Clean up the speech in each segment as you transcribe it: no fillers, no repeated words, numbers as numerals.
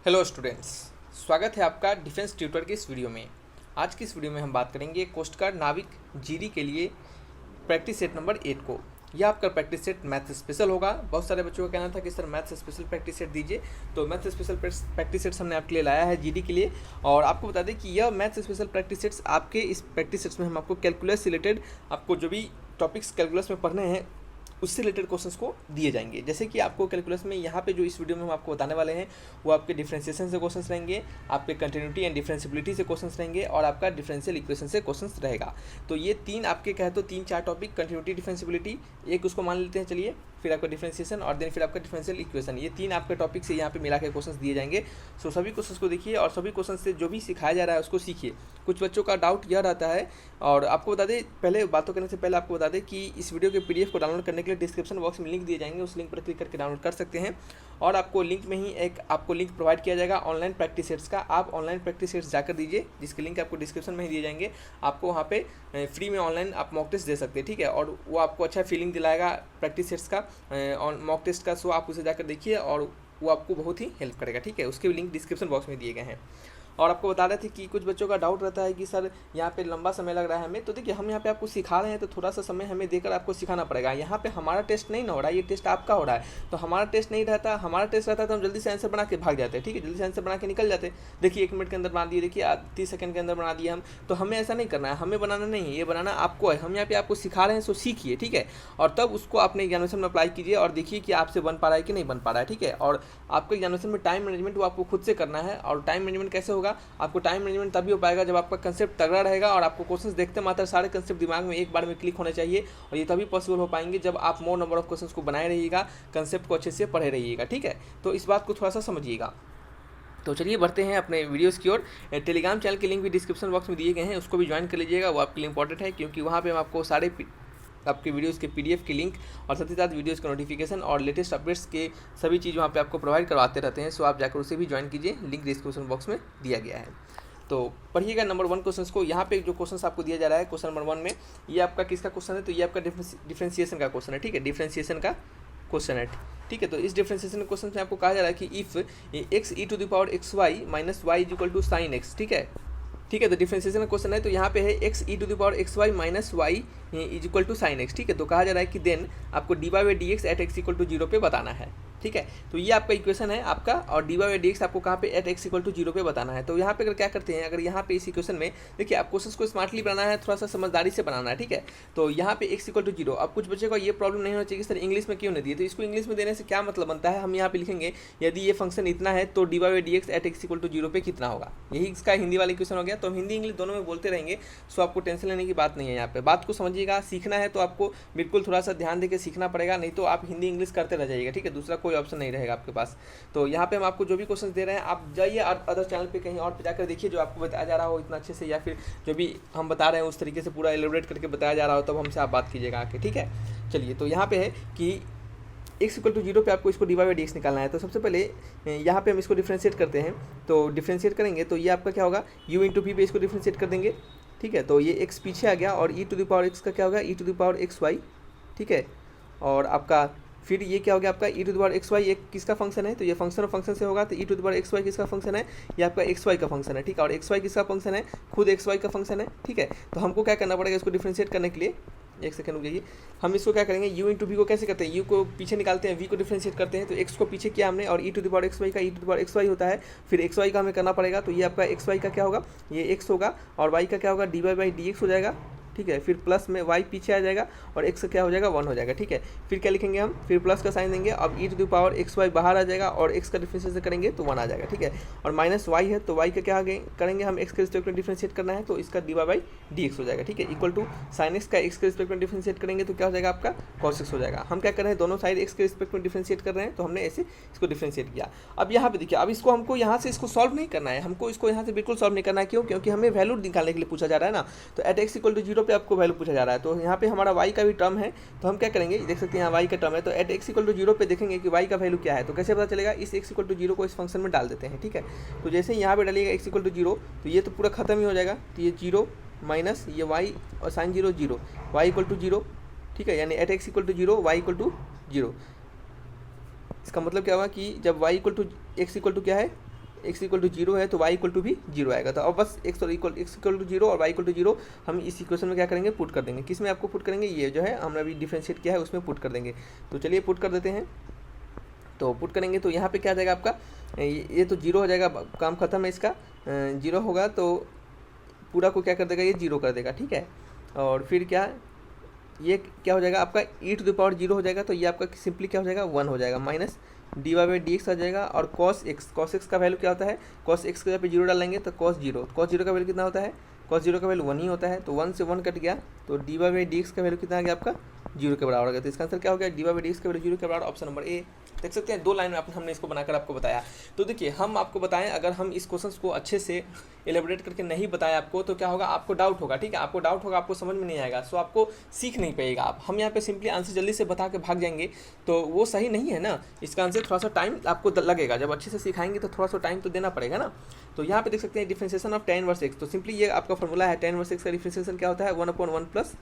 Hello students, स्वागत है आपका डिफेंस ट्यूटर की इस वीडियो में। आज की इस वीडियो में हम बात करेंगे कोस्ट गार्ड नाविक जीडी के लिए प्रैक्टिस सेट नंबर 8 को। यह आपका प्रैक्टिस सेट मैथ स्पेशल होगा। बहुत सारे बच्चों का कहना था कि sir math special practice set दीजिए, तो मैथ स्पेशल प्रैक्टिस सेट्स हमने आपके लिए लाया है जीडी के लिए। और आपको बता दें कि यह मैथ स्पेशल प्रैक्टिस सेट्स आपके इस प्रैक्टिस सेट्स में हम आपको कैलकुलस से रिलेटेड आपको जो भी टॉपिक्स कैलकुलस में पढ़ने हैं उससे रिलेटेड क्वेश्चंस को दिए जाएंगे। जैसे कि आपको कैलकुलस में यहाँ पे जो इस वीडियो में हम आपको बताने वाले हैं वो आपके डिफरेंशिएशन से क्वेश्चंस रहेंगे, आपके कंटिन्यूटी एंड डिफरेंशिबिलिटी से क्वेश्चंस रहेंगे और आपका डिफरेंशियल इक्वेशन से क्वेश्चंस रहेगा। तो ये तीन आपके कहे तो 3-4 टॉपिक, कंटिन्यूटी, डिफरेंशिबिलिटी एक उसको मान लेते हैं चलिए, फिर आपका डिफरेंशिएशन और देन फिर आपका डिफरेंशियल इक्वेशन, ये तीन आपके टॉपिक से यहाँ पे मिला के क्वेश्चंस दिए जाएंगे। सो सभी क्वेश्चंस को देखिए और सभी क्वेश्चन से जो भी सिखाया जा रहा है उसको सीखिए। कुछ बच्चों का डाउट यह रहता है, और आपको बता दें, पहले बातों करने से पहले आपको बता दें कि इस वीडियो के पीडीएफ को डाउनलोड करने के लिए डिस्क्रिप्शन बॉक्स में लिंक दिए जाएंगे, उस लिंक पर क्लिक करके डाउनलोड कर सकते हैं। और आपको लिंक में ही एक आपको लिंक प्रोवाइड किया जाएगा ऑनलाइन प्रैक्टिस सेट्स का। आप ऑनलाइन प्रैक्टिस सेट्स जाकर दीजिए, जिसके लिंक आपको डिस्क्रिप्शन में ही दिए जाएंगे। आपको वहाँ पे फ्री में ऑनलाइन आप मॉक टेस्ट दे सकते हैं, ठीक है, और वो आपको अच्छा फीलिंग दिलाएगा प्रैक्टिस सेट्स का मॉक टेस्ट का। सो आप उसे जाकर देखिए और वो आपको बहुत ही हेल्प करेगा, ठीक है। उसके लिंक डिस्क्रिप्शन बॉक्स में दिए गए हैं। और आपको बता रहे थे कि कुछ बच्चों का डाउट रहता है कि सर यहाँ पे लंबा समय लग रहा है हमें। तो देखिए, हम यहाँ पे आपको सिखा रहे हैं तो थोड़ा सा समय हमें देकर आपको सिखाना पड़ेगा। यहाँ पे हमारा टेस्ट नहीं ना हो रहा है, ये टेस्ट आपका हो रहा है। तो हमारा टेस्ट नहीं रहता, हमारा टेस्ट रहता है तो हम जल्दी से आंसर बना के भाग जाते हैं, ठीक है, जल्दी से आंसर बना के निकल जाते हैं। देखिए 1 मिनट के अंदर बना दिए, देखिए 30 सेकंड के अंदर बना दिए हम। तो हमें ऐसा नहीं करना है, हमें बनाना नहीं है, ये बनाना आपको है। हम यहाँ पे आपको सिखा रहे हैं, सो सीखिए, ठीक है, और तब उसको अपने एग्जामिनेशन में अप्लाई कीजिए और देखिए कि आपसे बन पा रहा है कि नहीं बन पा रहा है, ठीक है। और आपको एग्जामिनेशन में टाइम मैनेजमेंट वो आपको खुद से करना है। और टाइम मैनेजमेंट कैसे होगा? आपको टाइम मैनेजमेंट तभी हो पाएगा जब आपका कंसेप्ट तगड़ा रहेगा और आपको क्वेश्चंस देखते मात्र सारे कंसेप्ट दिमाग में एक बार में क्लिक होने चाहिए। और ये तभी पॉसिबल हो पाएंगे जब आप मोर नंबर ऑफ क्वेश्चंस को बनाए रहिएगा, कंसेप्ट को अच्छे से पढ़े रहिएगा, ठीक है। तो इस बात को थोड़ा सा समझिएगा। तो चलिए बढ़ते हैं अपने वीडियोस की ओर। टेलीग्राम चैनल के लिंक भी डिस्क्रिप्शन बॉक्स में दिए गए हैं, उसको भी ज्वाइन कर लीजिएगा, वो आपके लिए इंपॉर्टेंट है, क्योंकि वहाँ पे हम आपको सारे आपके वीडियोस के पीडीएफ की लिंक और साथ ही साथ वीडियोस का नोटिफिकेशन और लेटेस्ट अपडेट्स के सभी चीज़ वहाँ पे आपको प्रोवाइड करवाते रहते हैं। सो आप जाकर उसे भी ज्वाइन कीजिए, लिंक डिस्क्रिप्शन बॉक्स में दिया गया है। तो पढ़िएगा नंबर 1 क्वेश्चन को। यहाँ पे जो क्वेश्चन आपको दिया जा रहा है क्वेश्चन नंबर 1 में, ये आपका किसका क्वेश्चन है? तो ये आपका डिफरेंशिएशन का क्वेश्चन है, ठीक है, डिफरेंशिएशन का क्वेश्चन है, ठीक है। तो इस डिफरेंशिएशन क्वेश्चन में आपको कहा जा रहा है कि if x e to the power x y minus y is equal to sine x, ठीक है, ठीक है। तो डिफरेंशिएशन का क्वेश्चन है, तो यहाँ पे है x e to the power x y minus y is equal to sine x, ठीक है। तो कहा जा रहा है कि देन आपको d y by d x at x equal to 0 पे बताना है, ठीक है। तो ये आपका इक्वेशन है आपका, और d y by d x आपको कहाँ पे एट एक्स इक्वल टू 0 पे बताना है। तो यहाँ पे अगर क्या करते हैं, अगर यहाँ पे इस इक्वेशन में देखिए, आप क्वेश्चन को स्मार्टली बनाना है, थोड़ा सा समझदारी से बनाना है, ठीक है। तो यहाँ पे एक्स इक्वल टू 0, अब कुछ बच्चे को ये प्रॉब्लम नहीं होना चाहिए कि सर इंग्लिश में क्यों नहीं दिए। तो इसको इंग्लिश में देने से क्या मतलब बनता है, हम यहाँ पे लिखेंगे यदि ये फंक्शन इतना है तो d y by d x at x equal to 0 पे कितना होगा। यही इसका हिंदी वाला इक्वेशन हो गया। तो हम हिंदी इंग्लिश दोनों में बोलते रहेंगे, सो आपको टेंशन लेने की बात नहीं है। यहाँ पे बात को समझिएगा, सीखना है तो आपको बिल्कुल थोड़ा सा ध्यान देकर सीखना पड़ेगा, नहीं तो आप हिंदी इंग्लिश करते रह जाइएगा, ठीक है, दूसरा कोई ऑप्शन नहीं रहेगा आपके पास। तो यहाँ पे हम आपको जो भी क्वेश्चन दे रहे हैं, आप जाइए अदर चैनल पे कहीं और पे जाकर देखिए, जो आपको बताया जा रहा हो इतना अच्छे से, या फिर जो भी हम बता रहे हैं उस तरीके से पूरा एलिब्रेट करके बताया जा रहा हो, तब हमसे आप बात कीजिएगा आके, ठीक है। चलिए, तो यहाँ पे है कि एक्स इक्वल टू 0 पे आपको इसको d y by d x निकालना है। तो सबसे पहले यहाँ पे हम इसको डिफ्रेंशिएट करते हैं। तो डिफ्रेंशिएट करेंगे तो ये आपका क्या होगा, यू इंटू पी पे इसको डिफ्रेंशिएट कर देंगे, ठीक है। तो ये एक्स पीछे आ गया और e to the power x का क्या होगा, e to the power x y, ठीक है। और आपका फिर ये क्या हो गया आपका e to the power x y, एक किसका फंक्शन है, तो ये फंक्शन और फंक्शन से होगा। तो e to the power x y किसका फंक्शन है, ये आपका एक्स वाई का फंक्शन है, ठीक है। और एक्स वाई किसका फंक्शन है, खुद एक्स वाई का फंक्शन है, ठीक है। तो हमको क्या करना पड़ेगा, इसको डिफ्रेंशिएट करने के लिए, एक सेकंड रुक जाइए, हम इसको क्या करेंगे, u इंटू वी को कैसे करते हैं, u को पीछे निकालते हैं, v को डिफ्रेंशिएट करते हैं। तो x को पीछे किया हमने, और e to the power x y का e to the power x y होता है, फिर एक्स वाई का हमें करना पड़ेगा। तो ये आपका एक्स वाई का क्या होगा, ये x होगा, और y का क्या होगा, d y by d x हो जाएगा, ठीक है। फिर प्लस में y पीछे आ जाएगा और x का क्या हो जाएगा, 1 हो जाएगा, ठीक है। फिर क्या लिखेंगे हम, फिर प्लस का साइन देंगे, अब e to the power x y बाहर आ जाएगा और x का डिफरेंशिएशन करेंगे तो 1 आ जाएगा, ठीक है। और माइनस y है तो y का क्या करेंगे हम, x के रिस्पेक्ट में डिफरेंशिएट करना है, तो इसका d y by d x हो जाएगा, ठीक है, इक्वल टू साइन x का x के रिस्पेक्ट में डिफरेंशिएट करेंगे तो क्या हो जाएगा आपका, cos x हो जाएगा। हम क्या कर रहे हैं, दोनों साइड x के रिस्पेक्ट में डिफरेंशिएट कर रहे हैं, तो हमने ऐसे इसको डिफरेंशिएट किया। अब यहाँ पे देखिए, अब इसको हमको यहाँ से इसको सॉल्व नहीं करना है, हमको इसको यहाँ से बिल्कुल सॉल्व नहीं करना है। क्यों? क्योंकि हमें वैल्यू निकालने के लिए पूछा जा रहा है ना। तो एट एक्स इक्वल टू 0 पे आपको वैल्यू पूछा जा रहा है, तो यहाँ पे हमारा y का भी टर्म है। तो हम क्या करेंगे, देख सकते हैं यहाँ y का टर्म है, तो एट एक्स इक्वल टू 0 पे देखेंगे कि y का वैल्यू क्या है। तो कैसे पता चलेगा, इस x इक्वल टू 0 को इस फंक्शन में डाल देते हैं, ठीक है। तो जैसे यहाँ पे डालिएगा x इक्वल टू 0, तो ये तो पूरा खत्म ही हो जाएगा। तो ये 0 माइनस ये y और साइन 0 0, y इक्वल टू 0, ठीक है, यानी at x equal to 0 y equal to 0। इसका मतलब क्या हुआ कि जब y equal to x equal to क्या है, x इक्वल टू जीरो है तो y इक्वल टू भी जीरो आएगा। तो अब बस x इक्वल टू जीरो और y इक्वल टू जीरो हम इस इक्वेशन में क्या करेंगे, पुट कर देंगे। किस में आपको पुट करेंगे, ये जो है हमने अभी डिफरेंशिएट किया है उसमें पुट कर देंगे। तो चलिए पुट कर देते हैं। तो पुट करेंगे तो यहाँ पे क्या आ जाएगा आपका, ये तो जीरो हो जाएगा, काम खत्म है इसका। जीरो होगा तो पूरा को क्या कर देगा, ये जीरो कर देगा, ठीक है। और फिर क्या, ये क्या हो जाएगा आपका e to the power zero हो जाएगा। तो ये आपका सिंपली क्या हो जाएगा, 1 हो जाएगा, minus dy by d x आ जाएगा। और cos x का वैल्यू क्या होता है, cos x के जगह पे जीरो डालेंगे तो cos जीरो का वैल्यू कितना होता है, cos जीरो का वैल्यू 1 ही होता है। तो 1 से 1 कट गया तो dy बाई डी एक्स का वैल्यू कितना आ गया आपका, जीरो के बराबर हो गया। तो इसका आंसर क्या हो गया, dy बाई डी एक्स का वैल्यू जीरो के बराबर, ऑप्शन नंबर ए। देख सकते हैं 2 लाइन में हमने इसको बनाकर आपको बताया। तो देखिए हम आपको बताएं, अगर हम इस क्वेश्चन को अच्छे से एलेबोरेट करके नहीं बताएं आपको तो क्या होगा, आपको डाउट होगा, ठीक है, आपको डाउट होगा, आपको समझ में नहीं आएगा, सो आपको सीख नहीं पाएगा आप। हम यहाँ पे सिंपली आंसर जल्दी से बता के भाग जाएंगे तो वो सही नहीं है ना। इसका आंसर थोड़ा सा टाइम आपको लगेगा, जब अच्छे से सिखाएंगे तो थोड़ा सा टाइम तो देना पड़ेगा ना। तो यहाँ पे देख सकते हैं differentiation of tan inverse x। तो सिंपली ये आपका फॉर्मूला है, tan इनवर्स x का डिफरेंशिएशन क्या होता है, 1/1 प्लस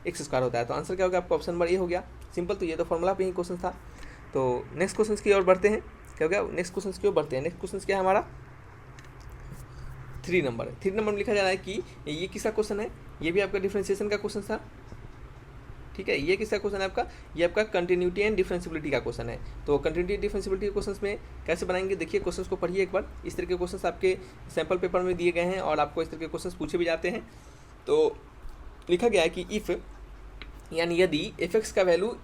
एक्स स्क्वायर होता है। तो आंसर क्या होगा आपका, ऑप्शन नंबर ए हो गया। सिंपल, तो ये तो फॉर्मूला पे ही क्वेश्चन था। तो नेक्स्ट क्वेश्चन की ओर बढ़ते हैं। क्या हो गया, नेक्स्ट क्वेश्चन की ओर बढ़ते हैं। नेक्स्ट क्वेश्चन क्या है हमारा, 3 नंबर में लिखा जा रहा है कि ये किसका क्वेश्चन है, ये भी आपका डिफरेंशिएशन का क्वेश्चन था, ठीक है। ये किसका क्वेश्चन है आपका, ये आपका कंटिन्यूटी एंड डिफरेंशिएबिलिटी का क्वेश्चन है। तो कंटिन्यूटी डिफरेंशिएबिलिटी के क्वेश्चन में कैसे बनाएंगे, देखिए क्वेश्चन को पढ़िए एक बार। इस तरह के क्वेश्चन आपके सैम्पल पेपर में दिए गए हैं और आपको इस तरह के क्वेश्चन पूछे भी जाते हैं। तो लिखा गया है कि इफ़, यानी यदि एफ का वैल्यू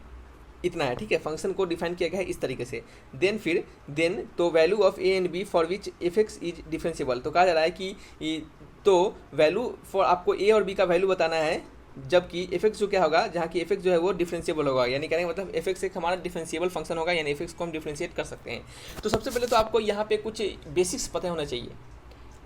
इतना है, ठीक है, फंक्शन को डिफाइन किया गया है इस तरीके से। देन तो value of a and b for which f x is differentiable. तो कहा जा रहा है कि तो वैल्यू फॉर आपको ए और बी का वैल्यू बताना है, जबकि एफ एक्स जो क्या होगा, जहाँ की एफ एक्स जो है वो डिफरेंशिएबल होगा, यानी कहने का मतलब एफ एक्स एक हमारा डिफरेंशिएबल फंक्शन होगा, यानी एफ एक्स को हम डिफरेंशिएट कर सकते हैं। तो सबसे पहले तो आपको यहाँ पे कुछ बेसिक्स पता होना चाहिए।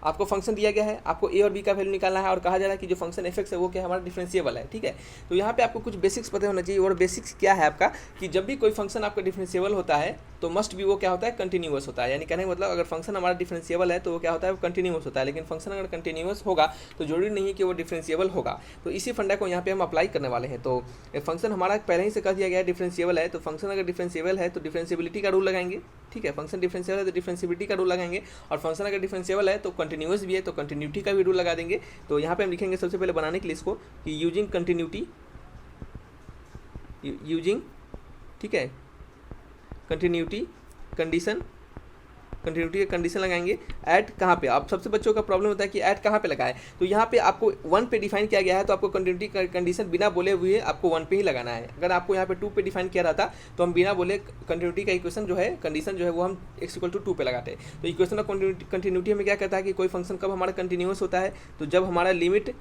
आपको फंक्शन दिया गया है, आपको ए और बी का वैल्यू निकालना है और कहा जा रहा है कि जो फंक्शन एफ एक्स है वो क्या हमारा डिफरेंशिएबल है, ठीक है। तो यहाँ पे आपको कुछ बेसिक्स पता होना चाहिए। और बेसिक्स क्या है आपका, कि जब भी कोई फंक्शन आपका डिफरेंशिएबल होता है तो मस्ट भी वो क्या होता है, कंटिन्यूअस होता है। यानी कहने का मतलब अगर फंक्शन हमारा डिफरेंशिएबल है तो वो क्या होता है, वो कंटिन्यूअस होता है। लेकिन फंक्शन अगर कंटिन्यूअस होगा तो जरूरी नहीं है कि वो डिफरेंशिएबल होगा। तो इसी फंडा को यहाँ पे हम अप्लाई करने वाले हैं। तो फंक्शन हमारा पहले ही से कह दिया गया है डिफरेंशिएबल है, तो फंक्शन अगर डिफरेंशिएबल है तो डिफरेंशिएबिलिटी का रूल लगाएंगे, ठीक है। फंक्शन डिफरेंशिएबल है तो डिफरेंशिएबिलिटी का रूल लगाएंगे। और फंक्शन अगर डिफरेंशिएबल है तो कंटिन्यूअस भी है तो कंटिन्यूटी का भी रूल लगा देंगे। तो यहाँ पे हम लिखेंगे सबसे पहले बनाने के लिए इसको कि यूजिंग कंटिन्यूटी, ठीक है, कंटिन्यूटी का कंडीशन लगाएंगे। ऐट कहाँ पे, आप सबसे बच्चों का प्रॉब्लम होता है कि ऐट कहाँ पे लगाए। तो यहाँ पे आपको 1 पे डिफाइन किया गया है तो आपको कंटिन्यूटी का कंडीशन बिना बोले हुए आपको 1 पे ही लगाना है। अगर आपको यहाँ पे 2 पे डिफाइन किया रहता तो हम बिना बोले कंटिन्यूटी का इक्वेशन जो है, कंडीशन जो है वो हम x इक्वल टू 2 पे लगाते। तो इक्वेशन ऑफ कंटिन्यूटी हमें क्या कहता है कि कोई फंक्शन कब हमारा कंटिन्यूअस होता है, तो जब हमारा limit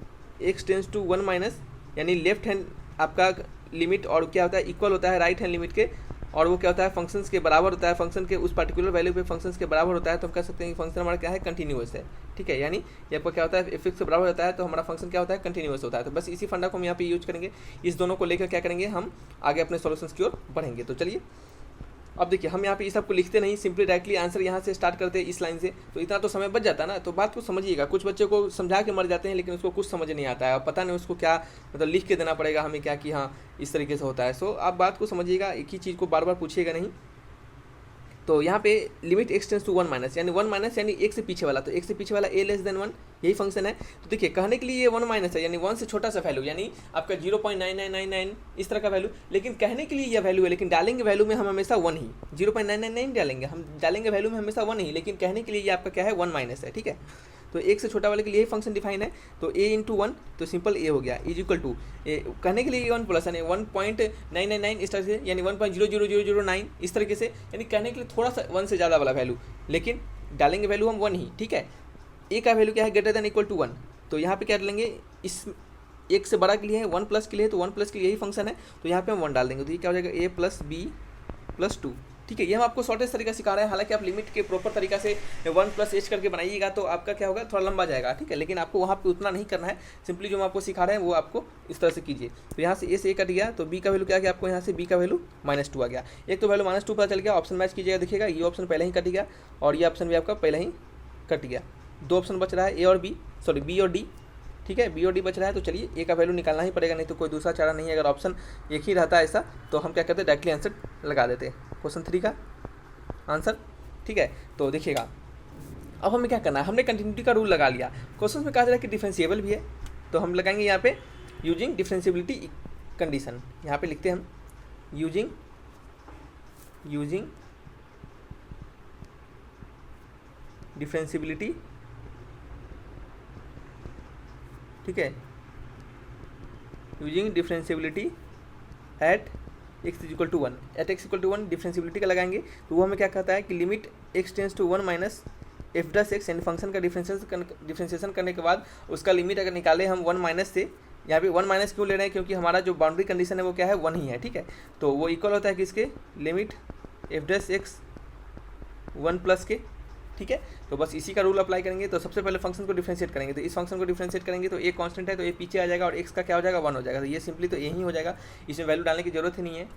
x tends to 1 minus, यानी लेफ्ट हैंड आपका लिमिट और क्या होता है, इक्वल होता है राइट हैंड लिमिट के, और वो क्या होता है फंक्शंस के बराबर होता है, फंक्शन के उस पर्टिकुलर वैल्यू पे फंक्शंस के बराबर होता है। तो हम कह सकते हैं कि फंक्शन हमारा क्या है, कंटिन्यूअस है, ठीक है। यानी ये आपका क्या होता है, एफ एक्स से बराबर होता है तो हमारा फंक्शन क्या होता है, कंटिन्यूअस होता है। तो बस इसी फंडा को हम यहाँ पे यूज करेंगे। इस दोनों को लेकर क्या करेंगे, हम आगे अपने सॉल्यूशंस की ओर बढ़ेंगे। तो चलिए अब देखिए हम यहाँ पे इस सब को लिखते नहीं, सिंपली डायरेक्टली आंसर यहाँ से स्टार्ट करते हैं इस लाइन से। तो इतना तो समय बच जाता है ना। तो बात को समझिएगा, कुछ बच्चों को समझा के मर जाते हैं लेकिन उसको कुछ समझ नहीं आता है और पता नहीं उसको क्या मतलब लिख के देना पड़ेगा हमें क्या, कि हाँ इस तरीके से होता है। सो आप बात को समझिएगा, एक ही चीज़ को बार बार पूछिएगा नहीं। तो यहाँ पे limit x tends to 1 minus, यानी 1 माइनस यानी एक से पीछे वाला, तो एक से पीछे वाला a लेस देन 1 यही फंक्शन है। तो देखिए कहने के लिए ये 1 माइनस है, यानी 1 से छोटा सा वैल्यू, यानी आपका 0.9999 इस तरह का वैल्यू, लेकिन कहने के लिए यह वैल्यू है, लेकिन डालेंगे वैल्यू में हम हमेशा 1 ही, 0.999 डालेंगे, हम डालेंगे वैल्यू में हमेशा 1 ही, लेकिन कहने के लिए ये आपका क्या है, 1 माइनस है, ठीक है। तो एक से छोटा वाले के लिए यही फंक्शन डिफाइन है। तो a इंटू 1 तो सिंपल a हो गया इज इक्वल टू, कहने के लिए 1 प्लस यानी 1.999 इस तरह से, यानी 1.00009 इस तरीके से, यानी कहने के लिए थोड़ा सा 1 से ज़्यादा वाला वैल्यू, लेकिन डालेंगे वैल्यू हम 1 ही, ठीक है। a का वैल्यू क्या है, ग्रेटर देन इक्वल टू 1। तो यहाँ पे क्या डालेंगे, इस एक से बड़ा के लिए है, 1 प्लस के लिए, तो 1 प्लस के लिए यही फंक्शन है, तो यहाँ पे हम 1 डाल देंगे। तो ये क्या हो जाएगा, a प्लस बी प्लस 2, ठीक है। ये हम आपको शॉर्टेस्ट तरीका सिखा रहे हैं। हालांकि आप लिमिट के प्रॉपर तरीका से 1 प्लस h करके बनाइएगा तो आपका क्या होगा, थोड़ा लंबा जाएगा, ठीक है। लेकिन आपको वहाँ पे उतना नहीं करना है, सिंपली जो हम आपको सिखा रहे हैं वो आपको इस तरह से कीजिए। तो यहाँ से a से a कट गया, तो b का वैल्यू क्या गया आपको, यहाँ से b का वैल्यू -2 आ गया। एक तो वैल्यू -2 पता चल गया, ऑप्शन मैच कीजिएगा, देखिएगा ये ऑप्शन पहले ही कट गया और ये ऑप्शन भी आपका पहले ही कट गया। 2 ऑप्शन बच रहा है, b और d, ठीक है, b और d बच रहा है। तो चलिए a का वैल्यू निकालना ही पड़ेगा, नहीं तो कोई दूसरा चारा नहीं है। अगर ऑप्शन एक ही रहता है ऐसा तो हम क्या करते हैं, डायरेक्टली आंसर लगा देते हैं क्वेश्चन 3 का आंसर, ठीक है। तो देखिएगा अब हमें क्या करना है, हमने कंटिन्यूटी का रूल लगा लिया। क्वेश्चन में कहा जा रहा है कि डिफरेंशिएबल भी है, तो हम लगाएंगे यहाँ पे यूजिंग डिफरेंशिएबिलिटी कंडीशन। यहाँ पे लिखते हैं हम यूजिंग डिफरेंशिएबिलिटी, ठीक है, using differentiability at x equal to 1, at x equal to 1 differentiability का लगाएंगे। तो वो हमें क्या कहता है कि limit x tends to 1 minus f dash x, यानी फंक्शन का डिफरेंशिएशन करने के बाद उसका लिमिट अगर निकाले हम 1 माइनस से, यहाँ पे 1 माइनस क्यों ले रहे हैं, क्योंकि हमारा जो बाउंड्री कंडीशन है वो क्या है, 1 ही है, ठीक है। तो वो इक्वल होता है कि इसके limit F dash x 1 plus के, ठीक है। तो बस इसी का रूल अप्लाई करेंगे। तो सबसे पहले फंक्शन को डिफरेंशिएट करेंगे, तो इस फंक्शन को डिफरेंशिएट करेंगे तो ए कांस्टेंट है तो ए पीछे आ जाएगा और एक्स का क्या हो जाएगा, 1 हो जाएगा। तो ये सिंपली तो यही हो जाएगा, इसमें वैल्यू डालने की जरूरत ही नहीं है।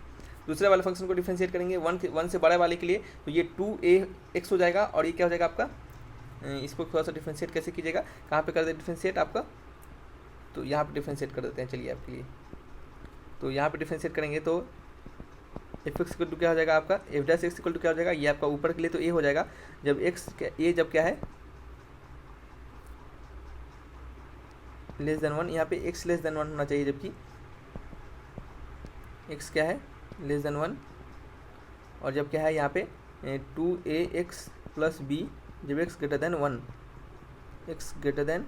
दूसरे वाले फंक्शन को डिफरेंशिएट करेंगे 1 से बड़े वाले के लिए, तो ये 2ax हो जाएगा और ये क्या हो जाएगा आपका, इसको थोड़ा सा डिफरेंशिएट कैसे कीजिएगा, कहाँ पे कर दे डिफरेंशिएट आपका, तो यहाँ पे डिफरेंशिएट कर देते हैं, चलिए आपके लिए। तो यहाँ पे डिफरेंशिएट करेंगे तो एफ एक्स इक्वल टू क्या हो जाएगा आपका, f dash x equal to क्या हो जाएगा, ये आपका ऊपर के लिए तो ए हो जाएगा, जब एक्स ए जब क्या है लेस देन 1, यहाँ पे एक्स लेस देन 1 होना चाहिए, जबकि एक्स क्या है लेस देन 1, और जब क्या है यहाँ पे 2ax प्लस बी, जब x greater than 1, x greater than,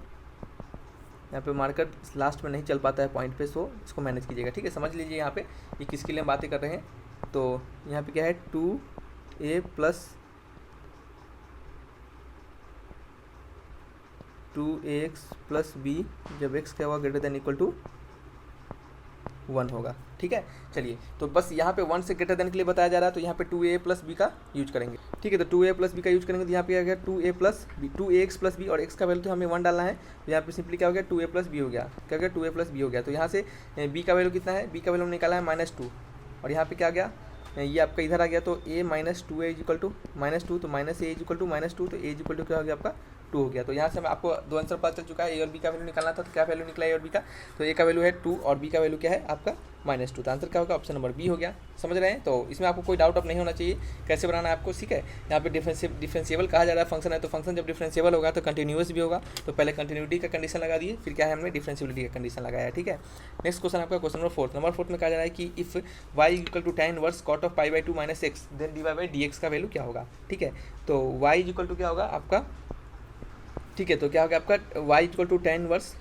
यहाँ पे मार्कर लास्ट में नहीं चल पाता है पॉइंट पे, सो इसको मैनेज कीजिएगा, ठीक है। समझ लीजिए यहाँ पे ये किसके लिए हम बातें कर रहे हैं। तो यहाँ पे क्या है 2a plus 2ax plus b, जब x क्या हुआ ग्रेटर देन इक्वल टू 1 होगा, ठीक है। चलिए तो बस यहाँ पे 1 से ग्रेटर देन के लिए बताया जा रहा है, तो यहाँ पे 2a प्लस बी का यूज करेंगे, ठीक है। तो 2a प्लस बी का यूज करेंगे तो यहाँ पे क्या गया 2a plus b, 2ax plus b, और x का वैल्यू तो हमें 1 डालना है, तो यहाँ पे सिंपली क्या हो गया 2a प्लस बी हो गया, क्या हो गया 2a प्लस बी हो गया। तो यहाँ से b का वैल्यू कितना है, b का वैल्यू निकाला है -2, और यहाँ पे क्या गया ये आपका इधर आ गया, तो a minus 2a is equal to -2, तो minus a is equal to -2, तो a इज इक्वल टू क्या हो गया आपका 2 हो गया। तो यहाँ से मैं आपको 2 आंसर पता चल चुका है, ए और बी का वैल्यू निकालना था, तो क्या वैल्यू निकला ए और बी का, तो ए का वैल्यू है 2 और बी का वैल्यू क्या है आपका -2, तो आंसर क्या होगा ऑप्शन नंबर बी हो गया। समझ रहे हैं, तो इसमें आपको कोई डाउट अब नहीं होना चाहिए कैसे बनाना है आपको, ठीक है। यहाँ पे डिफरेंशिएबल कहा जा रहा है फंक्शन है, तो फंक्शन जब डिफरेंशिएबल होगा तो कंटिन्यूअस भी होगा, तो पहले कंटिन्यूटी का कंडीशन लगा दिए, फिर क्या है हमने डिफरेंशिएबिलिटी का कंडीशन लगाया, ठीक है। नेक्स्ट क्वेश्चन आपका क्वेश्चन नंबर 4 में कहा जा रहा है कि if y equal to tan inverse cot of π/2 minus x, then dy/dx का वैल्यू क्या होगा, ठीक है। तो y इक्वल टू क्या होगा आपका, ठीक है, तो क्या हो गया आपका y equal to tan inverse,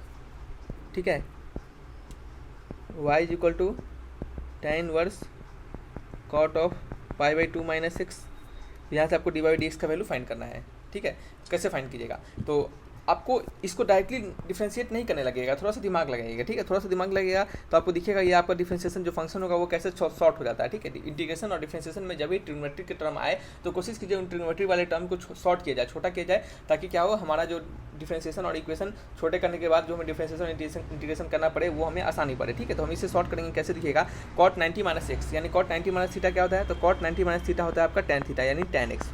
ठीक है, y equal to tan inverse cot of π/2 minus x, यहाँ से आपको dy/dx का वैल्यू फाइंड करना है, ठीक है। कैसे फाइंड कीजिएगा, तो आपको इसको डायरेक्टली डिफरेंशिएट नहीं करने लगेगा, थोड़ा सा दिमाग लगाइएगा, ठीक है। थोड़ा सा दिमाग लगेगा तो आपको दिखेगा ये आपका डिफरेंशिएशन जो फंक्शन होगा वो कैसे शॉर्ट हो जाता है, ठीक है। इंटीग्रेशन और डिफरेंशिएशन में जब भी ट्रिग्नोमेट्री के टर्म आए तो कोशिश कीजिए उन ट्रिग्नोमेट्री वाले टर्म को शॉर्ट किया जाए, छोटा किया जाए, ताकि क्या हो हमारा जो डिफरेंशिएशन और इक्वेशन छोटे करने के बाद जो हमें डिफरेंशिएशन और इंटीग्रेशन करना पड़े वो हमें आसानी पड़े, ठीक है। तो हम इसे शॉर्ट करेंगे, कैसे दिखेगा cot 90 माइनस एक्स, यानी cot 90 माइनस थीटा क्या होता है, तो cot 90 माइनस थीटा होता है आपका tan थीटा, यानी tan x,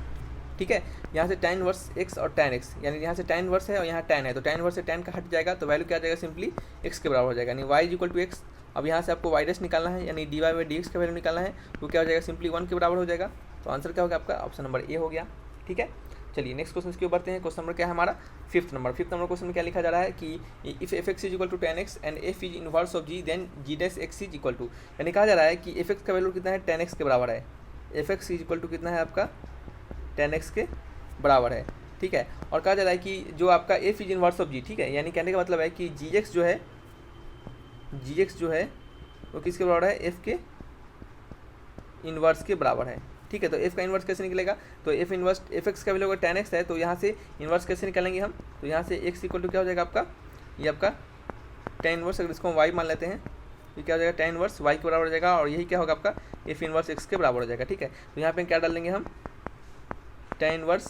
ठीक है। यहाँ से tan इनवर्स x और tan x, यानी यहाँ से tan इनवर्स है और यहाँ tan है, तो tan इनवर्स से tan का हट जाएगा, तो वैल्यू क्या आ जाएगा सिंपली x के बराबर हो जाएगा, यानी y इक्वल टू x। अब यहाँ से आपको y डैश निकालना है, यानी dy/dx का वैल्यू निकालना है, तो क्या हो जाएगा सिंपली 1 के बराबर हो जाएगा। तो आंसर क्या होगा आपका ऑप्शन नंबर ए हो गया, ठीक है। चलिए नेक्स्ट क्वेश्चन की ओर बढ़ते हैं। क्वेश्चन नंबर क्या है हमारा, फिफ्थ नंबर क्वेश्चन में क्या लिखा जा रहा है कि if f x is equal to tan x and f is inverse of g then g dash x is equal to, यानी कहा जा रहा है कि एफ एक्स का वैल्यू कितना है tan x के बराबर है, f x is equal to कितना है आपका tan x के बराबर है, ठीक है। और कहा जा रहा है कि जो आपका एफ इज इनवर्स ऑफ जी, ठीक है, यानी कहने का मतलब है कि जी एक्स जो है वो किसके बराबर है, एफ के इनवर्स के बराबर है, ठीक है। तो एफ का इन्वर्स कैसे निकलेगा, तो एफ एक्स का वैल्यू अगर tan x है तो यहाँ से इन्वर्स कैसे निकालेंगे हम, तो यहाँ से x इक्वल टू क्या हो जाएगा आपका, ये आपका tan इन्वर्स, अगर इसको हम y मान लेते हैं ये क्या हो जाएगा tan इन्वर्स y के बराबर हो जाएगा, और यही क्या होगा आपका एफ इन्वर्स x के बराबर हो जाएगा, ठीक है। तो यहाँ पे क्या डाल देंगे हम tan इन्वर्स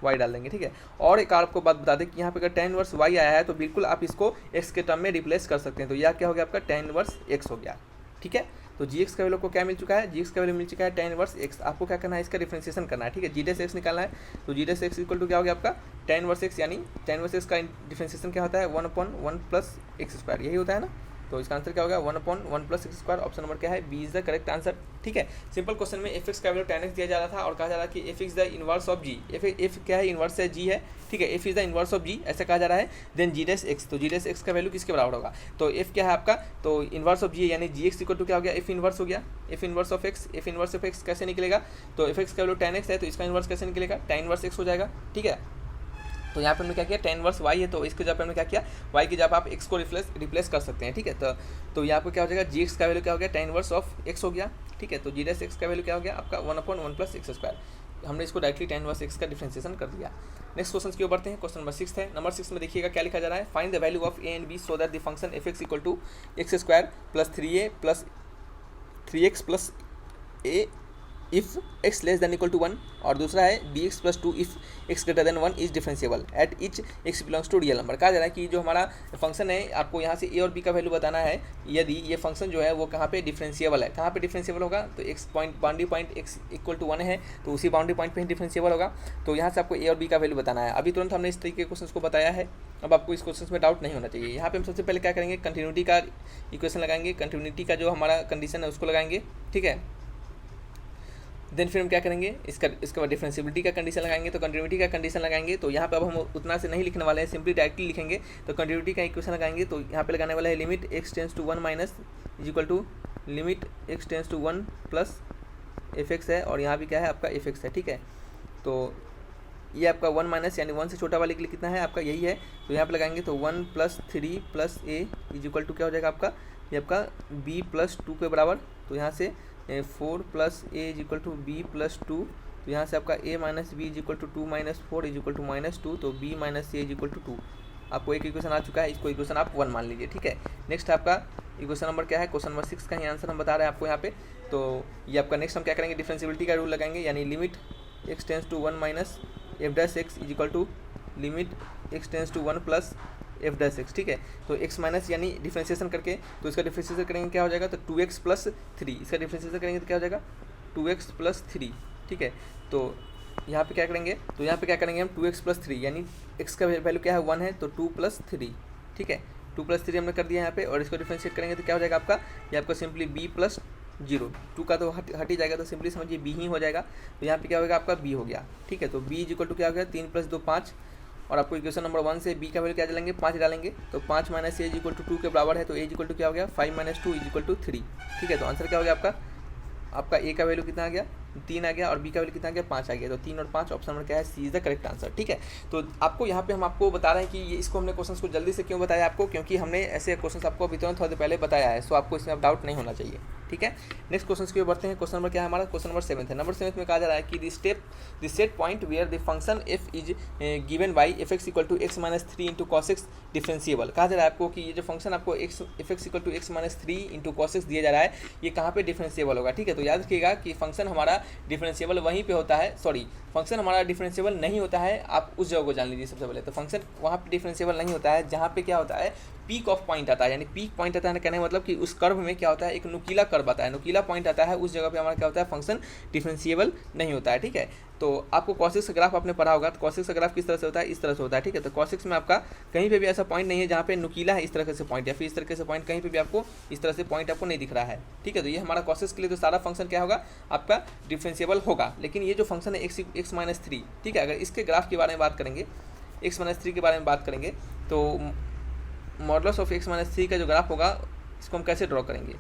y डाल देंगे, ठीक है। और एक आपको बात बता दें कि यहाँ पे अगर tan इन्वर्स y आया है तो बिल्कुल आप इसको x के टर्म में रिप्लेस कर सकते हैं, तो यह क्या हो गया आपका tan इन्वर्स x हो गया, ठीक है। तो gx का वैल्यू को क्या मिल चुका है, gx का वैल्यू मिल चुका है tan इन्वर्स x। आपको क्या करना है, इसका डिफरेंशिएशन करना है, ठीक है, g डैश x निकालना है, तो g dash x equal to क्या हो गया आपका tan इन्वर्स x, यानी tan इन्वर्स x का डिफरेंशिएशन क्या होता है 1/1 + x², यही होता है ना, तो इसका आंसर क्या होगा 1/1 + x²। ऑप्शन नंबर क्या है, b is the correct answer. ठीक है, सिंपल क्वेश्चन में एफ एक्स का वैल्यू tan x दिया जा रहा था और कहा जा रहा है कि f is the inverse of g. F क्या है, इनवर्स है जी है। ठीक है, f is the inverse of g ऐसा कहा जा रहा है। देन जी डैश एक्स, तो जी डैश एक्स का वैल्यू किसके बराबर होगा, तो एफ क्या है आपका, तो इनवर्स ऑफ जी यानी जी एक्स इक्वल टू क्या हो गया, एफ इनवर्स हो गया। F inverse of x, F inverse of x कैसे निकलेगा, तो एफ एक्स का वैल्यू tan x है तो इसका इनवर्स कैसे निकलेगा, tan इनवर्स x हो जाएगा। ठीक है, तो यहाँ पे हमने क्या किया, tan इनवर्स y है तो इसके जगह पे हमने क्या किया, y की जगह आप x को रिप्लेस कर सकते हैं। ठीक है, तो यहाँ पे क्या हो जाएगा, जी एक्स का वैल्यू क्या हो गया, tan इनवर्स ऑफ x हो गया। ठीक है, तो जी डैश एक्स का वैल्यू क्या हो गया आपका 1/1 + x²। हमने इसको डायरेक्टली tan इनवर्स x का डिफरेंशिएशन कर दिया। नेक्स्ट क्वेश्चन की ओर बढ़ते हैं। क्वेश्चन नंबर 6 है। नंबर 6 में देखिएगा क्या लिखा जा रहा है, find the value of a and b so that the function f x equal to x² + 3a + 3x + a if x less than equal to 1, और दूसरा है bx + 2 if x greater than 1 is differentiable at each x belongs to real number. कहा जा रहा है कि जो हमारा फंक्शन है आपको यहाँ से a और b का वैल्यू बताना है, यदि ये फंक्शन जो है वो कहाँ पे डिफरेंशिएबल है। कहाँ पे डिफरेंशिएबल होगा, तो x point boundary point x equal to 1 है तो उसी बाउंड्री पॉइंट पे ही डिफरेंशिएबल होगा। तो यहाँ से आपको a और b का वैल्यू बताना है। अभी तुरंत हमने इस तरीके के क्वेश्चन को बताया है, अब आपको इस क्वेश्चन में डाउट नहीं होना चाहिए। यहाँ पे हम सबसे पहले क्या करेंगे, कंटिन्यूटी का इक्वेशन लगाएंगे, कंटिन्यूटी का जो हमारा कंडीशन है उसको लगाएंगे। ठीक है, देन फिर हम क्या करेंगे, इसके बाद डिफरेंशिएबिलिटी का कंडीशन लगाएंगे। तो कंटिन्यूटी का कंडीशन लगाएंगे तो यहाँ पे अब हम उतना से नहीं लिखने वाले हैं, सिंपली डायरेक्टली लिखेंगे। तो कंटिन्यूटी का इक्वेशन लगाएंगे तो यहाँ पे लगाने वाला है limit x tends to 1 minus is equal to limit x tends to 1 plus f x है, और यहाँ भी क्या है आपका एफ एक्स है। ठीक है, तो ये आपका 1 माइनस यानी 1 से छोटा वाले के लिए कितना है आपका यही है, तो यहाँ पे लगाएंगे तो 1 + 3 + a इज इक्वल टू क्या हो जाएगा आपका, ये आपका b + 2 के बराबर। तो यहाँ से 4 + a is equal to b + 2, तो यहाँ से आपका a - b is equal to 2 - 4 is equal to -2, तो b - a is equal to 2। आपको एक इक्वेशन आ चुका है, इसको इक्वेशन आप 1 मान लीजिए। ठीक है, नेक्स्ट आपका इक्वेशन नंबर क्या है, क्वेश्चन नंबर 6 का ही आंसर हम बता रहे हैं आपको यहाँ पे। तो ये आपका नेक्स्ट हम क्या करेंगे, डिफरेंशिएबिलिटी का रूल लगाएंगे, यानी limit x tends to 1 minus f dash x is equal to limit x tends to 1 plus f dash x. ठीक है, तो x माइनस यानी डिफरेंशिएशन करके, तो इसका डिफरेंशिएशन करेंगे क्या हो जाएगा, तो 2x + 3, इसका डिफरेंशिएशन करेंगे तो क्या हो जाएगा 2x + 3। ठीक है, तो यहाँ पे क्या करेंगे, तो यहाँ पे क्या करेंगे हम 2x + 3 यानी x का वैल्यू क्या है 1 है, तो 2 + 3। ठीक है, 2 + 3 हमने कर दिया यहाँ पे, और इसको डिफरेंशिएट करेंगे तो क्या हो जाएगा आपका, ये आपका सिंपली b + 0, 2 का तो हट ही जाएगा, तो सिंपली समझिए b ही हो जाएगा। तो यहाँ पे क्या होगा आपका b हो गया। ठीक है, तो b इज इक्वल टू क्या हो गया 3 + 2 5, और आपको इक्वेशन नंबर 1 से b का वैल्यू क्या डालेंगे 5 डालेंगे, तो 5 - a इज इक्वल टू 2 के बराबर है, तो a इज इक्वल टू क्या हो गया 5 - 2 इज इक्वल टू 3। ठीक है, तो आंसर क्या हो गया आपका a का वैल्यू कितना आ गया 3 आ गया, और b का वैल्यू कितना आ गया 5 आ गया, तो 3 और 5 ऑप्शन नंबर क्या है, c is the correct answer. ठीक है, तो आपको यहाँ पे हम आपको बता रहे हैं कि ये इसको हमने क्वेश्चन को जल्दी से क्यों बताया आपको, क्योंकि हमने ऐसे क्वेश्चन आपको अभी तुरंत थोड़ी देर पहले बताया है, सो आपको इसमें अब डाउट नहीं होना चाहिए। ठीक है, नेक्स्ट क्वेश्चन की ओर बढ़ते हैं। क्वेश्चन नंबर क्या है हमारा, क्वेश्चन नंबर 7 है। नंबर 7 में कहा जा रहा है कि the set point where the function f is given by f x equal to x - 3 into cos x differentiable. कहा जा रहा है आपको कि ये जो फंक्शन आपको f x equal to x - 3 into cos x दिया जा रहा है, ये कहाँ पे डिफरेंशिएबल होगा। ठीक है, तो याद रखिएगा कि फंक्शन हमारा डिफरेंशिएबल वहीं पे होता है, सॉरी फंक्शन हमारा डिफरेंशिएबल नहीं होता है, आप उस जगह को जान लीजिए सबसे पहले। तो फंक्शन वहाँ पे डिफरेंशिएबल नहीं होता है जहाँ पे क्या होता है, पीक ऑफ पॉइंट आता है, यानी पीक पॉइंट आता है कहने का मतलब कि उस कर्व में क्या होता है, एक नुकीला कर्व आता है, नुकीला पॉइंट आता है, उस जगह पे हमारा क्या होता है, फंक्शन डिफरेंशिएबल नहीं होता है। ठीक है, तो आपको cos x का ग्राफ आपने पढ़ा होगा, तो cos x का ग्राफ किस तरह से होता है, इस तरह से होता है। ठीक है, तो cos x में आपका कहीं पे भी ऐसा पॉइंट नहीं है जहाँ पे नुकीला है इस तरह से पॉइंट, या फिर इस तरह से पॉइंट कहीं पे भी आपको इस तरह से पॉइंट आपको नहीं दिख रहा है। ठीक है, तो ये हमारा cos x के लिए तो सारा फंक्शन क्या होगा आपका डिफरेंशिएबल होगा, लेकिन ये जो फंक्शन है x - 3, ठीक है, अगर इसके ग्राफ के बारे में बात करेंगे, x - 3 के बारे में बात करेंगे, तो मॉडुलस ऑफ x - 3 का जो ग्राफ होगा इसको हम कैसे ड्रॉ करेंगे,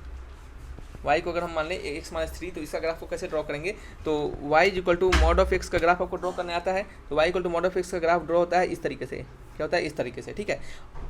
y को अगर हम मान लें x - 3, तो इसका ग्राफ को कैसे ड्रॉ करेंगे, तो y equal to mod of x का ग्राफ आपको ड्रॉ करने आता है, तो y equal to mod of x का ग्राफ ड्रॉ होता है इस तरीके से, क्या होता है इस तरीके से। ठीक है,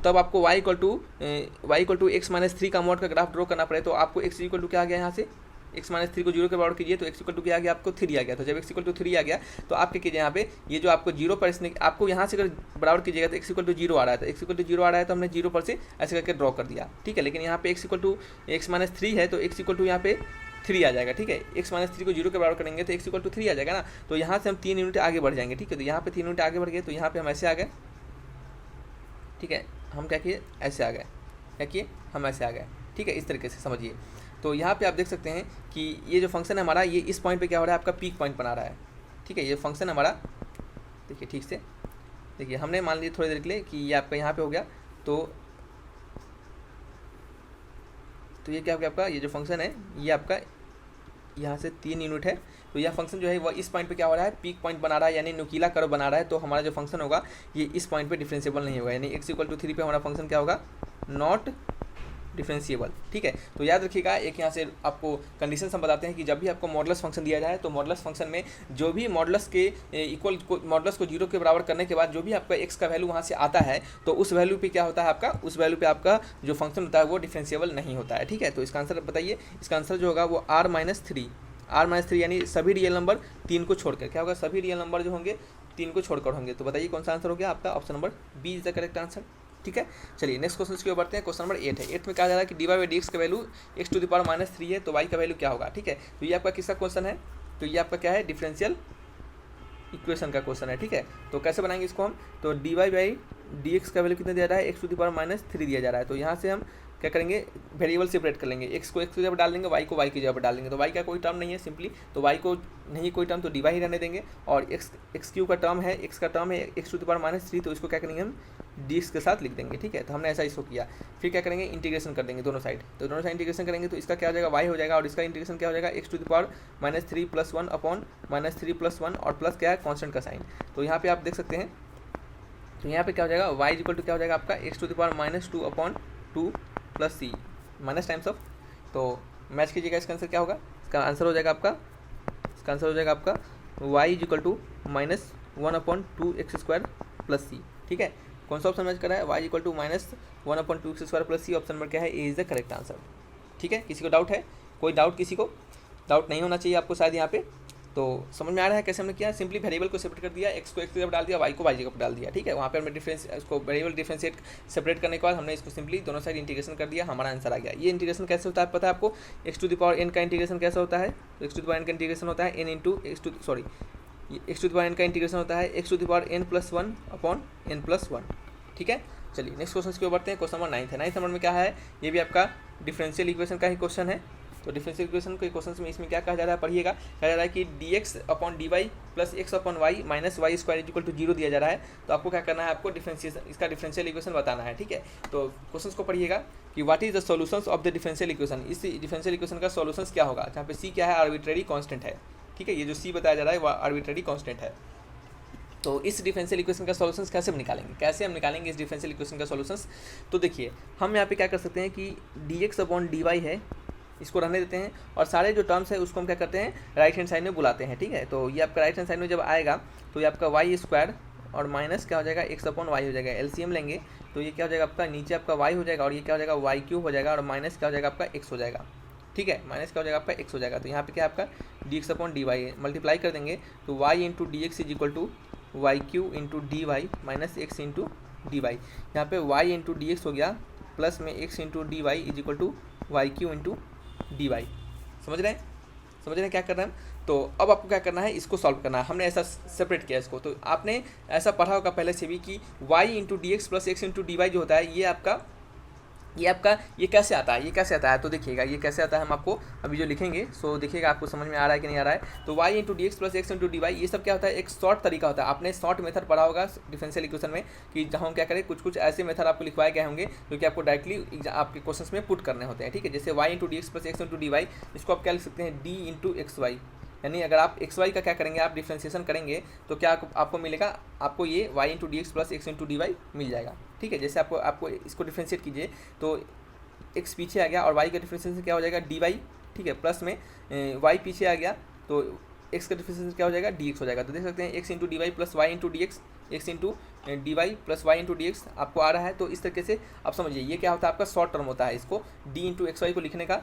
तब आपको y इक्वल टू x - 3 का मॉड का ग्राफ ड्रॉ करना पड़े, तो आपको x इक्वल टू क्या आ गया यहाँ से, x - 3 को 0 के बराबर कीजिए, तो x इक्वल टू क्या आ गया आपको 3 आ गया। तो जब x इक्वल टू 3 आ गया तो आप क्या कीजिए, यहाँ पे ये जो आपको 0 पर इसने आपको यहाँ से अगर बराबर कीजिएगा तो x इक्वल टू 0 आ रहा है, तो x इक्वल टू 0 आ रहा है तो हमने 0 पर से ऐसे करके ड्रॉ कर दिया। ठीक है, लेकिन यहाँ पे x इक्वल टू x - 3 है, तो x इक्वल टू यहाँ पे 3 आ जाएगा। ठीक है, x - 3 को 0 के बराबर करेंगे तो x इक्वल टू 3 आ जाएगा ना, तो यहाँ से हम 3 यूनिट आगे बढ़ जाएंगे। ठीक है, तो यहाँ पे 3 यूनिट आगे बढ़ गए, तो यहाँ पे हम ऐसे आ गए। ठीक है, हम क्या किए ऐसे आ गए, क्या किए हम ऐसे आ गए। ठीक है, इस तरीके से समझिए। तो यहाँ पे आप देख सकते हैं कि ये जो फंक्शन है हमारा, ये इस पॉइंट पे क्या हो रहा है आपका पीक पॉइंट बना रहा है। ठीक है, ये फंक्शन हमारा देखिए ठीक से, देखिए हमने मान लिया थोड़ी देर के लिए कि ये आपका यहाँ पे हो गया, तो तो ये क्या हो गया आपका, ये जो फंक्शन है ये आपका यहाँ से 3 यूनिट है, तो यह फंक्शन जो है वह इस पॉइंट पे क्या हो रहा है, पीक पॉइंट बना रहा है, यानी नुकीला कर्व बना रहा है। तो हमारा जो फंक्शन होगा ये इस पॉइंट पे डिफरेंशिएबल नहीं होगा, यानी x=3 पे हमारा फंक्शन क्या होगा, नॉट डिफरेंशिएबल। ठीक है, तो याद रखिएगा, एक यहाँ से आपको कंडीशन हम बताते हैं कि जब भी आपको मॉडुलस फंक्शन दिया जाए तो मॉडुलस फंक्शन में जो भी मॉडुलस के इक्वल मॉडुलस को 0 के बराबर करने के बाद जो भी आपका x का वैल्यू वहाँ से आता है, तो उस वैल्यू पे क्या होता है आपका, उस वैल्यू पे आपका जो फंक्शन होता है वो डिफरेंशिएबल नहीं होता है। ठीक है, तो इसका आंसर बताइए, इसका आंसर जो होगा वो r-3 यानी सभी रियल नंबर 3 को छोड़कर, क्या होगा, सभी रियल नंबर जो होंगे 3 को छोड़कर होंगे। तो बताइए कौन सा आंसर हो गया आपका, option number b is the correct answer. ठीक है, चलिए नेक्स्ट क्वेश्चन की ओर बढ़ते हैं। क्वेश्चन नंबर 8 है। 8 में कहा जा रहा है कि dy/dx का वैल्यू x⁻³ है, तो y का वैल्यू क्या होगा। ठीक है, तो ये आपका किसका क्वेश्चन है, तो ये आपका क्या है, डिफरेंशियल इक्वेशन का क्वेश्चन है। ठीक है, तो कैसे बनाएंगे इसको हम, तो dy/dx का वैल्यू कितना दिया जा रहा है, x⁻³ दिया जा रहा है। तो यहाँ से हम क्या करेंगे, वेरिएबल सेपरेट कर लेंगे, x को x की जगह डाल देंगे, y को y की जगह डाल देंगे। तो y का कोई टर्म नहीं है सिंपली, तो y को नहीं कोई टर्म, तो dy ही रहने देंगे। और x³ का टर्म है, x का टर्म है x⁻³, तो इसको क्या करेंगे हम dx के साथ लिख देंगे। ठीक है, तो हमने ऐसा इसको किया। फिर क्या करेंगे, इंटीग्रेशन कर देंगे दोनों साइड, तो दोनों साइड इंटीग्रेशन करेंगे तो इसका क्या हो जाएगा, y हो जाएगा, और इसका इंटीग्रेशन क्या हो जाएगा, x⁻³ + 1 अपॉन -3 + 1 और प्लस क्या है, कॉन्स्टेंट का साइन। तो यहाँ पे आप देख सकते हैं, तो यहाँ पे क्या हो जाएगा, y = क्या हो जाएगा आपका x⁻² upon 2 + c minus times of, तो मैच कीजिएगा, इसका आंसर क्या होगा, इसका आंसर हो जाएगा आपका, इसका आंसर हो जाएगा आपका y = -1/2x² + c। ठीक है, कौन सा ऑप्शन मैच कर रहा है, y = -1/2x² + c, option number क्या है, ए इज द करेक्ट आंसर। ठीक है, किसी को डाउट है, कोई डाउट, किसी को डाउट नहीं होना चाहिए आपको शायद यहाँ पे। तो समझ में आ रहा है कैसे हमने किया, सिंपली वेरिएबल को सेपरेट कर दिया, x को x की जगह डाल दिया, y को y जगह पर डाल दिया। ठीक है, वहाँ पे हमने डिफरेंस इसको वेरिएबल डिफरेंशिएट सेपरेट करने के बाद हमने इसको सिंपली दोनों साइड इंटीग्रेशन कर दिया, हमारा आंसर आ गया। ये इंटीग्रेशन कैसे होता है पता है आपको, x⁻n का इंटीग्रेशन कैसे होता है, तो x⁻n का इंटीग्रेशन होता है x⁻n का इंटीग्रेशन होता है x⁻n + 1 अपॉन n + 1। ठीक है, चलिए नेक्स्ट क्वेश्चन की ओर बढ़ते हैं। क्वेश्चन नंबर 9 है। 9 नंबर में क्या है, ये भी आपका डिफरेंशियल इक्वेशन का ही क्वेश्चन है। तो डिफरेंशियल इक्वेशन के क्वेश्चन में इसमें क्या कहा जा रहा है, पढ़िएगा, कहा जा रहा है कि dx/dy + x/y - y² = 0 दिया जा रहा है। तो आपको क्या करना है, आपको डिफरेंशिएशन, इसका डिफरेंशियल इक्वेशन बताना है। ठीक है, तो क्वेश्चन को पढ़िएगा कि what is the solutions of the differential equation, इस डिफरेंशियल इक्वेशन का सॉल्यूशंस क्या होगा, जहाँ पे c क्या है, आर्बिट्रेरी कांस्टेंट है। ठीक है, ये जो c बताया जा रहा है वह आर्बिट्रेरी कांस्टेंट है। तो इस डिफरेंशियल इक्वेशन का सॉल्यूशंस कैसे निकालेंगे, कैसे हम निकालेंगे इस डिफरेंशियल इक्वेशन का सॉल्यूशंस, तो देखिए हम यहाँ पे क्या कर सकते हैं कि dx/dy है, इसको रहने देते हैं, और सारे जो टर्म्स है उसको हम क्या करते हैं, राइट हैंड साइड में बुलाते हैं। ठीक है, तो ये आपका राइट हैंड साइड में जब आएगा तो ये आपका y² और माइनस क्या हो जाएगा, x/y हो जाएगा। एलसीएम लेंगे तो ये क्या हो जाएगा आपका, नीचे आपका y हो जाएगा और ये क्या हो जाएगा, y³ हो जाएगा, और माइनस क्या हो जाएगा आपका x हो जाएगा। ठीक है, माइनस क्या हो जाएगा आपका x हो जाएगा। तो यहाँ पे क्या आपका dx/dy मल्टीप्लाई कर देंगे, तो y × dx = y³ × dy minus x × dy। यहाँ पे y × dx हो गया, प्लस में x × dy = y³ × dy। समझ रहे हैं क्या कर रहे हैं। तो अब आपको क्या करना है, इसको सॉल्व करना है। हमने ऐसा सेपरेट किया इसको, तो आपने ऐसा पढ़ा होगा पहले से भी कि y × dx + x × dy जो होता है, ये कैसे आता है, तो देखिएगा ये कैसे आता है, हम आपको अभी जो लिखेंगे सो देखिएगा आपको समझ में आ रहा है कि नहीं आ रहा है। तो y × dx + x × dy ये सब क्या होता है, एक शॉर्ट तरीका होता है। आपने शॉर्ट मेथड पढ़ा होगा डिफरेंशियल इक्वेशन में, कि जहाँ हम क्या करें, कुछ ऐसे मेथड आपको लिखवाए गए होंगे जो कि आपको डायरेक्टली आपके क्वेश्चन में पुट करने होते हैं। ठीक है, जैसे y × dx + x × dy, इसको आप क्या लिख सकते हैं, d × xy, यानी अगर आप x y का क्या करेंगे, आप डिफ्रेंशिएशन करेंगे तो क्या आपको मिलेगा, आपको ये y × dx + x × dy मिल जाएगा। ठीक है, जैसे आपको इसको डिफ्रेंशिएट कीजिए तो x पीछे आ गया और y का डिफ्रेंशिएशन क्या हो जाएगा, dy। ठीक है, प्लस में y पीछे आ गया तो x का डिफ्रेंशिएशन क्या हो जाएगा, dx हो जाएगा। तो देख सकते हैं x × dy + y × dx, x × dy + y × dx आपको आ रहा है। तो इस तरीके से आप समझिए ये क्या होता है, आपका शॉर्ट टर्म होता है। इसको d × xy को लिखने का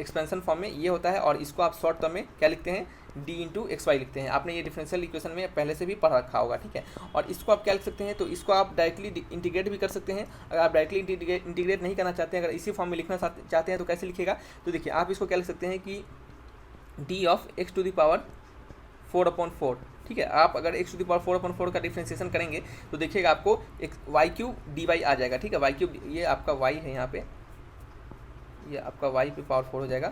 एक्सपेंशन फॉर्म में ये होता है, और इसको आप शॉर्ट टर्म में क्या लिखते हैं, d × xy लिखते हैं। आपने ये डिफरेंशियल इक्वेशन में पहले से भी पढ़ रखा होगा। ठीक है, और इसको आप क्या लिख सकते हैं, तो इसको आप डायरेक्टली इंटीग्रेट भी कर सकते हैं। अगर आप डायरेक्टली इंटीग्रेट नहीं करना चाहते हैं, अगर इसी फॉर्म में लिखना चाहते हैं तो कैसे लिखेगा, तो देखिए आप इसको क्या लिख सकते हैं कि d(x⁴/4)। ठीक है, आप अगर x⁴/4 का डिफ्रेंशिएशन करेंगे तो देखिएगा आपको एक y³ dy आ जाएगा। ठीक है, y³ ये आपका y है, यहाँ पे ये आपका y पे पावर 4 हो जाएगा।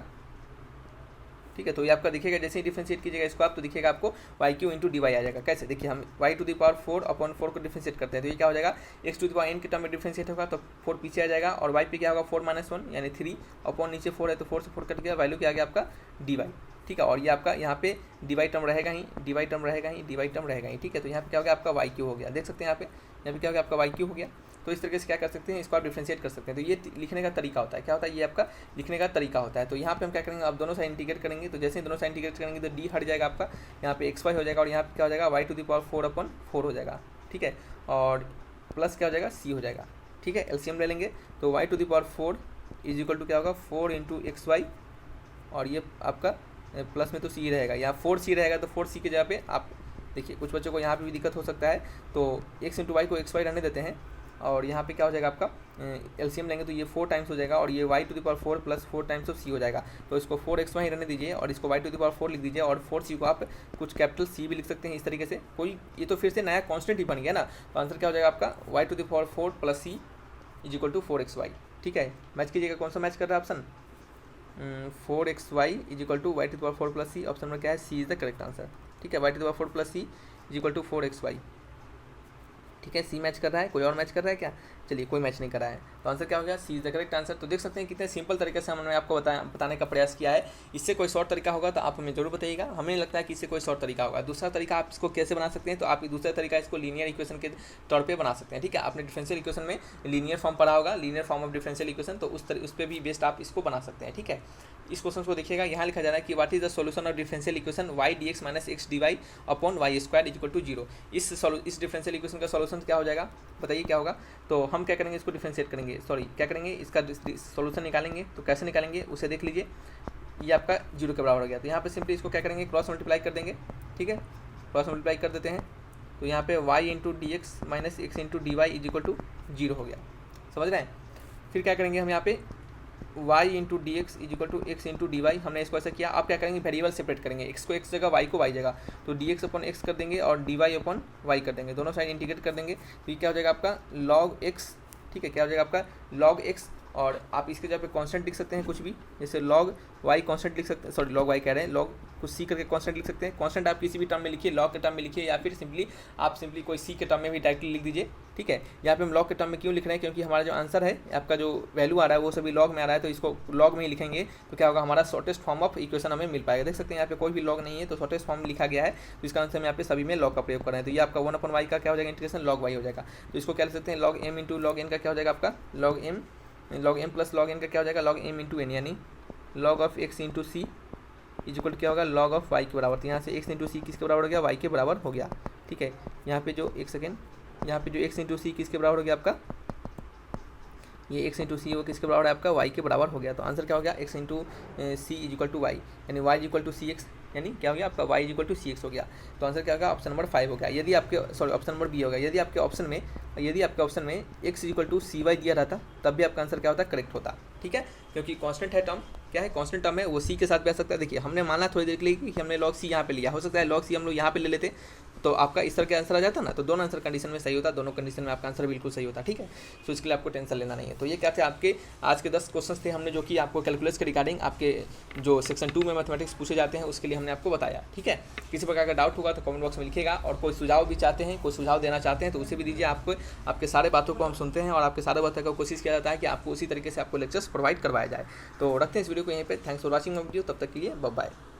ठीक है। तो ये आपका दिखेगा जैसे ही डिफरेंशिएट कीजिएगा इसको आप, तो दिखेगा आपको y cube into d y आ जाएगा। कैसे, देखिए हम y to the power 4 upon 4 को डिफरेंशिएट करते हैं, तो ये क्या हो जाएगा, x to the power n के टर्म में डिफरेंशिएट होगा तो 4 पीछे आ जाएगा, और वाई पे क्या होगा 4 - 1 यानी 3 अपॉन नीचे 4 है तो 4 से 4 कट गया, वैल्यू क्या आ गया आपका डी वाई, ठीक है। और ये आपका यहाँ पे डी वाई टर्म रहेगा ही, डी वाई टर्म रहेगा ही, डी वाई टर्म रहेगा ही, ठीक है। तो यहाँ पे क्या हो गया आपका वाई क्यू हो गया, देख सकते हैं यहाँ पे क्या हो गया आपका वाई क्यू हो गया। तो इस तरीके से क्या कर सकते हैं, इसको आप डिफरेंशिएट कर सकते हैं। तो ये लिखने का तरीका होता है, क्या होता है, ये आपका लिखने का तरीका होता है। तो यहाँ पे हम क्या करेंगे, आप दोनों साइड इंटीग्रेट करेंगे, तो जैसे ही दोनों साइड इंटीग्रेट करेंगे तो डी हट जाएगा आपका, यहाँ पे एक्स वाई हो जाएगा, और यहाँ पे क्या हो जाएगा y to the power 4 upon 4 हो जाएगा, ठीक है। और प्लस क्या हो जाएगा सी हो जाएगा, ठीक है। एलसीएम ले लेंगे तो y to the power 4 is equal to क्या होगा 4 इंटू एक्स वाई, और ये आपका प्लस में तो सी रहेगा, यहाँ 4c रहेगा, तो 4c के जगह पे आप देखिए कुछ बच्चों को यहाँ पे भी दिक्कत हो सकता है, तो x इंटू वाई को एक्स वाई रहने देते हैं, और यहाँ पे क्या हो जाएगा आपका एलसीएम लेंगे तो ये 4 टाइम्स हो जाएगा, और ये y to the power 4 plus 4 times of c हो जाएगा। तो इसको 4xy रहने दीजिए, और इसको y टू द पावर 4 लिख दीजिए, और 4c को आप कुछ कैपिटल c भी लिख सकते हैं इस तरीके से कोई, ये तो फिर से नया कॉन्स्टेंट ही बन गया ना। तो आंसर क्या हो जाएगा आपका y to the power 4 plus c is equal to 4xy, ठीक है। मैच कीजिएगा, कौन सा मैच कर रहा है option 4xy is equal to y to the power 4 plus c, option में क्या है c is the correct answer, ठीक है। Y to the power 4 plus c is equal to 4xy, ठीक है। सी मैच कर रहा है, कोई और मैच कर रहा है क्या, चलिए कोई मैच नहीं कर रहा है, तो आंसर क्या हो गया सी इज द करेक्ट आंसर। तो देख सकते हैं कितने सिंपल तरीके से हमने आपको बताने का प्रयास किया है। इससे कोई शॉर्ट तरीका होगा तो आप हमें जरूर बताइएगा, हमें नहीं लगता है कि इससे कोई शॉर्ट तरीका होगा। दूसरा तरीका आप इसको कैसे बना सकते हैं, तो आप दूसरा तरीका इसको लीनियर इक्वेशन के तौर पे बना सकते हैं, ठीक है। आपने डिफरेंशियल इक्वेशन में लीनियर फॉर्म पढ़ा होगा, linear form of differential equation, तो उस पर भी बेस्ट आप इसको बना सकते हैं, ठीक है। इस क्वेश्चन को देखिएगा, यहाँ लिखा जा रहा है कि what is the solution of differential equation y dx minus x d y upon y square is equal to 0। इस डिफरेंशियल इक्वेशन का सॉल्यूशन क्या हो जाएगा, बताइए क्या होगा। तो हम क्या करेंगे, इसको डिफरेंशिएट करेंगे, सॉरी क्या करेंगे, इसका सॉल्यूशन निकालेंगे। तो कैसे निकालेंगे उसे देख लीजिए, ये आपका 0 के बराबर हो गया। तो यहाँ पे सिंपली इसको क्या करेंगे, क्रॉस मल्टीप्लाई कर देंगे, ठीक है, क्रॉस मल्टीप्लाई कर देते हैं। तो यहाँ पे y into d x minus x into d y is equal to 0 हो गया, समझ रहे हैं। फिर क्या करेंगे हम यहाँ पे y into d x is equal to x into d y, हमने इसको ऐसा किया। आप क्या करेंगे, वेरिएबल सेपरेट करेंगे, x को x जगह y को y जगह, तो डी एक्स अपॉन एक्स कर देंगे और डी वाई अपॉन वाई कर देंगे, दोनों साइड इंटीग्रेट कर देंगे। तो ये क्या हो जाएगा आपका log x, ठीक है, क्या हो जाएगा आपका log x, और आप इसके जगह पे कांस्टेंट लिख सकते हैं कुछ भी, जैसे log y कांस्टेंट लिख सकते हैं, सॉरी log y कह रहे हैं, log कुछ c करके कांस्टेंट लिख सकते हैं। कांस्टेंट आप किसी भी टर्म में लिखिए, log के टर्म में लिखिए, या फिर सिंपली कोई c के टर्म में भी डायरेक्टली लिख दीजिए, ठीक है। यहाँ पे हम log के टर्म में क्यों लिख रहे हैं, क्योंकि हमारा जो आंसर है, आपका जो वैल्यू आ रहा है वो सभी log में आ रहा है, तो इसको log में ही लिखेंगे तो क्या होगा, हमारा शॉर्टेस्ट फॉर्म ऑफ इक्वेशन हमें मिल पाएगा। देख सकते हैं यहाँ पे कोई भी log नहीं है, तो शॉर्टेस्ट फॉर्म लिखा गया है, तो इसका आंसर हम यहाँ पे सभी में log का प्रयोग कर रहे हैं। तो ये आपका 1/y का क्या हो जाएगा, इंटीग्रेशन log y हो जाएगा। तो इसको क्या लिख सकते हैं, log m into log n का क्या हो जाएगा आपका log m plus log n का क्या हो जाएगा log m इंटू n, यानी log of x into c is equal to होगा log ऑफ y के बराबर। तो यहाँ से x इंटू सी किसके बराबर हो गया, y के बराबर हो गया, ठीक है। यहाँ पे जो एक सेकेंड, यहाँ पे जो x इंटू सी किसके बराबर हो गया आपका, ये x इंटू सी वो किसके बराबर है आपका y के बराबर हो गया। तो आंसर क्या हो गया x into c is equal to y, यानी y is equal to c x, यानी क्या हो गया आपका y is equal to c x हो गया। तो आंसर क्या होगा, ऑप्शन नंबर 5 हो गया। यदि आपके सॉरी ऑप्शन नंबर बी होगा, यदि आपके ऑप्शन में x is equal to c y दिया रहता तब भी आपका आंसर क्या होता, करेक्ट होता, ठीक है। क्योंकि कांस्टेंट है टर्म, क्या है कांस्टेंट टर्म है, वो सी के साथ भी आ सकता है। देखिए हमने माना थोड़ी देर के लिए कि हमने log सी यहाँ पे लिया, हो सकता है log सी हम लोग यहाँ पे ले लेते तो आपका इस तरह का आंसर आ जाता ना, तो दोनों आंसर कंडीशन में सही होता, दोनों कंडीशन में आपका आंसर बिल्कुल सही होता, ठीक है। तो इसके लिए आपको टेंशन लेना नहीं है। तो ये क्या थे आपके आज के 10 क्वेश्चन थे हमने, जो कि आपको कैलकुलस के रिगार्डिंग आपके जो सेक्शन 2 में मैथमेटिक्स पूछे जाते हैं उसके लिए हमने आपको बताया, ठीक है। किसी प्रकार का डाउट होगा तो कमेंट बॉक्स में लिखिएगा, और कोई सुझाव भी चाहते हैं, कोई सुझाव देना चाहते हैं तो उसे भी दीजिए। आपको आपके सारे बातों को हम सुनते हैं और आपके सारे बातों को कोशिश किया जाता है कि आपको उसी तरीके से आपको लेक्चर्स प्रोवाइड करवाया जाए। तो रखते हैं इस वीडियो को यहीं पे। Thanks for watching my video, तब तक के लिए बाय बाय।